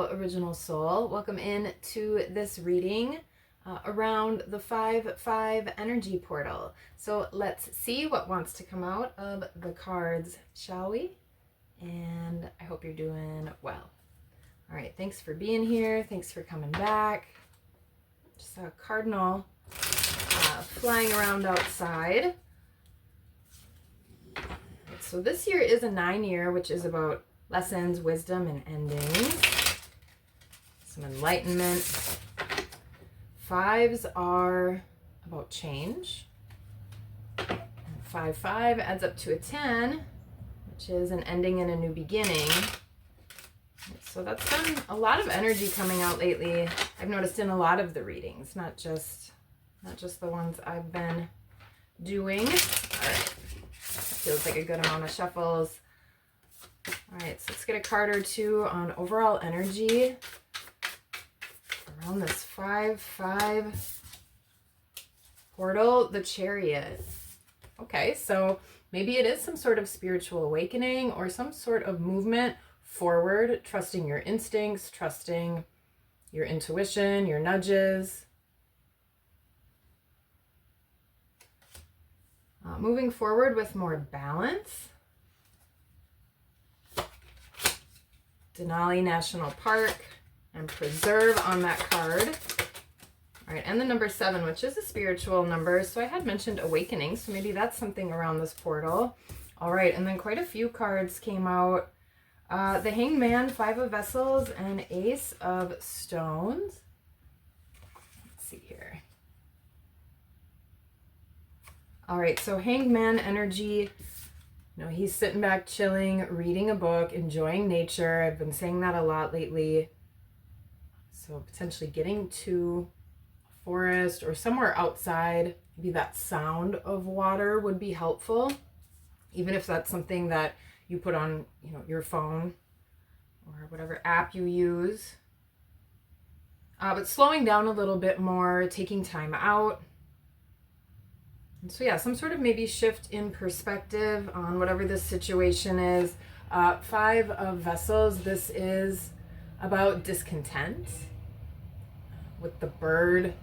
Hello, Original Soul. Welcome in to this reading around the 5-5 energy portal. So let's see what wants to come out of the cards, shall we? And I hope you're doing well. All right, thanks for being here. Thanks for coming back. Just saw a cardinal flying around outside. So this year is a 9-year, which is about lessons, wisdom, and endings. Some enlightenment. 5s are about change. And 5-5 adds up to a 10, which is an ending and a new beginning. So that's been a lot of energy coming out lately. I've noticed in a lot of the readings, not just the ones I've been doing. All right. Feels like a good amount of shuffles. All right, so let's get a card or two on overall energy around this 5-5 portal, the Chariot. Okay, so maybe it is some sort of spiritual awakening or some sort of movement forward, trusting your instincts, trusting your intuition, your nudges. Moving forward with more balance. Denali National Park and Preserve on that card. All right, and the number 7, which is a spiritual number. So I had mentioned awakening, so maybe that's something around this portal. All right, and then quite a few cards came out. The Hanged Man, 5 of Vessels, and Ace of Stones. Let's see here. All right, so Hanged Man energy. You know, he's sitting back, chilling, reading a book, enjoying nature. I've been saying that a lot lately. So potentially getting to a forest or somewhere outside, maybe that sound of water would be helpful. Even if that's something that you put on, you know, your phone or whatever app you use. But slowing down a little bit more, taking time out. So yeah, some sort of maybe shift in perspective on whatever this situation is. 5 of Vessels, this is about discontent with the bird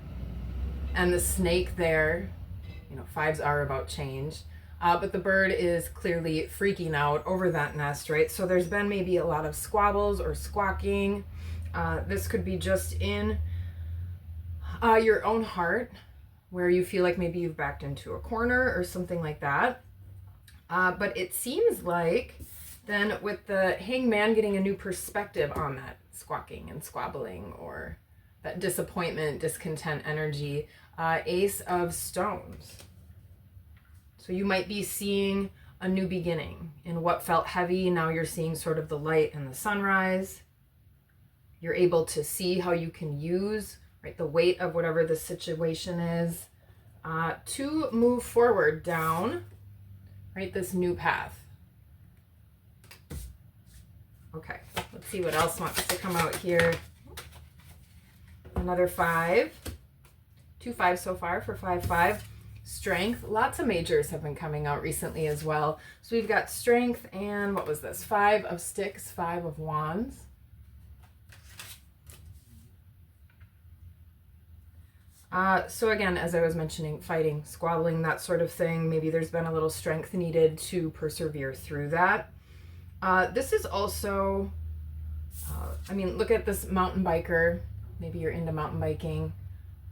and the snake there. You know, 5s are about change. But the bird is clearly freaking out over that nest, right? So there's been maybe a lot of squabbles or squawking. This could be just in your own heart, where you feel like maybe you've backed into a corner or something like that. But it seems like then with the Hanged Man getting a new perspective on that squawking and squabbling or that disappointment, discontent energy, Ace of Stones. So you might be seeing a new beginning in what felt heavy. Now you're seeing sort of the light and the sunrise. You're able to see how you can use, right, the weight of whatever the situation is to move forward down, right, this new path. Okay, let's see what else wants to come out here. Another 5. 2 5s so far for 5-5. Strength. Lots of majors have been coming out recently as well. So we've got strength and what was this? 5 of Sticks, 5 of Wands. So again, as I was mentioning, fighting, squabbling, that sort of thing. Maybe there's been a little strength needed to persevere through that. This is also, I mean, look at this mountain biker. Maybe you're into mountain biking,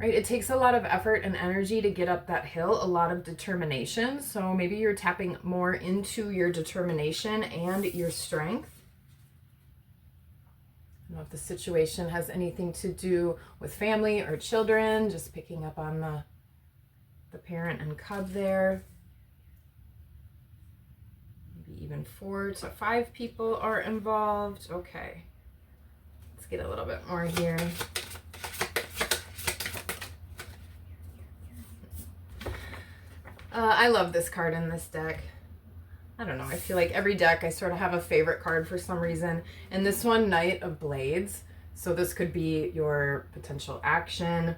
right? It takes a lot of effort and energy to get up that hill, a lot of determination. So maybe you're tapping more into your determination and your strength. I don't know if the situation has anything to do with family or children, just picking up on the parent and cub there. Maybe even 4 to 5 people are involved. Okay, let's get a little bit more here. I love this card in this deck. I don't know, I feel like every deck I sort of have a favorite card for some reason. And this one, Knight of Blades. So this could be your potential action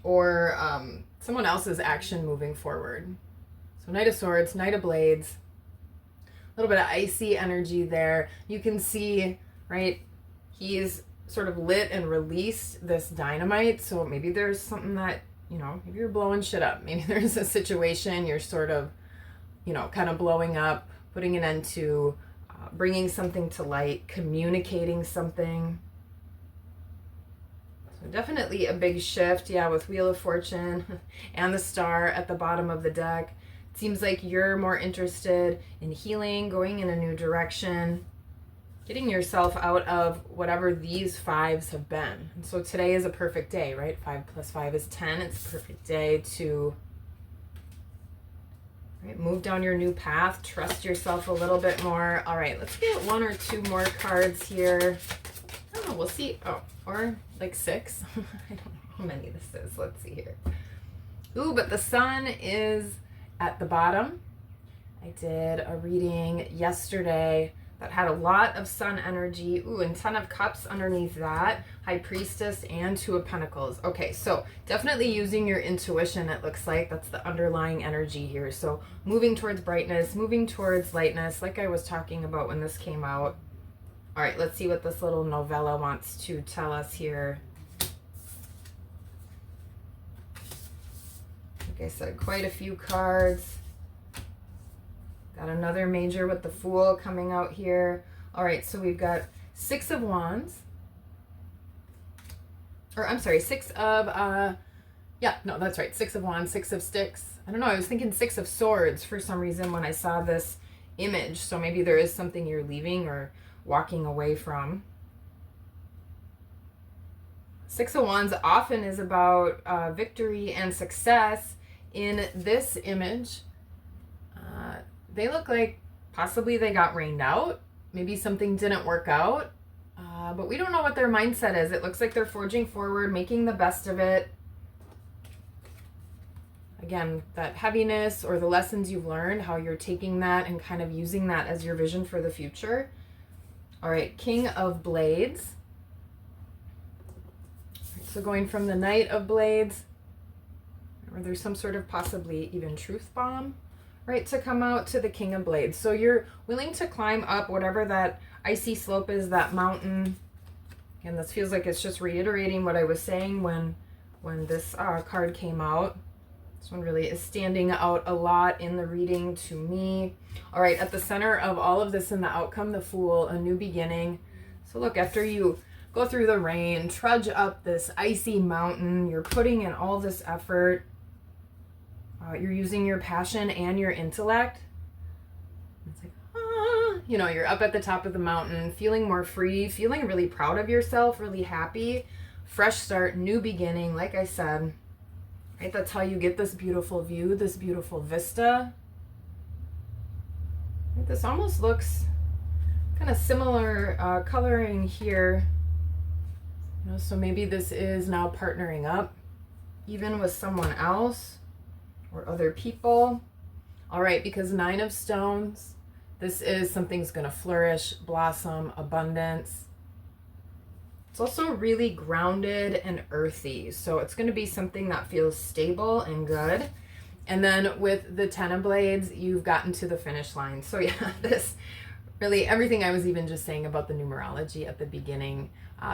or someone else's action moving forward. So Knight of Swords, Knight of Blades, a little bit of icy energy there. You can see, right, he's sort of lit and released this dynamite. So maybe there's something that, you know, maybe you're blowing shit up. Maybe there's a situation you're sort of, you know, kind of blowing up, putting an end to, bringing something to light, communicating something. So definitely a big shift, yeah, with Wheel of Fortune and the star at the bottom of the deck. It seems like you're more interested in healing, going in a new direction, getting yourself out of whatever these fives have been. And so today is a perfect day, right? 5 + 5 is 10. It's a perfect day to move down your new path, trust yourself a little bit more. All right, let's get 1 or 2 more cards here. I don't know, we'll see. Oh, or like 6. I don't know how many this is. Let's see here. Ooh, but the sun is at the bottom. I did a reading yesterday that had a lot of sun energy. Ooh, and 10 of Cups underneath that. High Priestess and 2 of Pentacles. Okay, so definitely using your intuition, it looks like. That's the underlying energy here. So moving towards brightness, moving towards lightness, like I was talking about when this came out. All right, let's see what this little novella wants to tell us here. Like I said, quite a few cards. Got another major with the Fool coming out here. All right, so we've got 6 of Wands. Or I'm sorry, 6 of, yeah, no, that's right. 6 of Wands, 6 of Sticks. I don't know, I was thinking 6 of Swords for some reason when I saw this image. So maybe there is something you're leaving or walking away from. 6 of Wands often is about victory and success. In this image, they look like possibly they got rained out. Maybe something didn't work out, but we don't know what their mindset is. It looks like they're forging forward, making the best of it. Again, that heaviness or the lessons you've learned, how you're taking that and kind of using that as your vision for the future. All right, King of Blades. So going from the Knight of Blades, or there's some sort of possibly even truth bomb, right, to come out to the King of Blades. So you're willing to climb up whatever that icy slope is, that mountain. And this feels like it's just reiterating what I was saying when this card came out. This one really is standing out a lot in the reading to me. All right, at the center of all of this in the outcome, the Fool, a new beginning. So look, after you go through the rain, trudge up this icy mountain, you're putting in all this effort. You're using your passion and your intellect. It's like, you know, you're up at the top of the mountain, feeling more free, feeling really proud of yourself, really happy. Fresh start, new beginning, like I said. Right, that's how you get this beautiful view, this beautiful vista. This almost looks kind of similar coloring here. You know, so maybe this is now partnering up, even with someone else or other people. All right, because 9 of Stones, this is something's going to flourish, blossom, abundance. It's also really grounded and earthy. So it's going to be something that feels stable and good. And then with the 10 of Blades, you've gotten to the finish line. So yeah, this really, everything I was even just saying about the numerology at the beginning,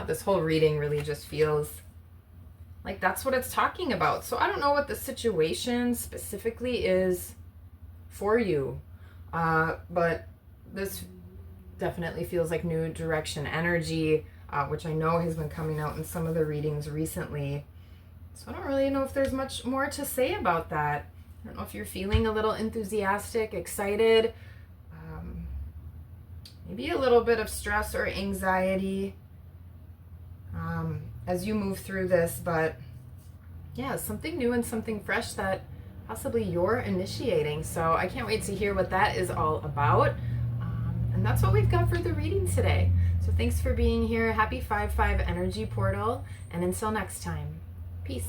this whole reading really just feels like that's what it's talking about. So I don't know what the situation specifically is for you, but this definitely feels like new direction energy, which I know has been coming out in some of the readings recently. So I don't really know if there's much more to say about that. I don't know if you're feeling a little enthusiastic, excited, maybe a little bit of stress or anxiety as you move through this, but yeah, something new and something fresh that possibly you're initiating. So I can't wait to hear what that is all about. And that's what we've got for the reading today. So thanks for being here. Happy 5/5 energy portal. And until next time, peace.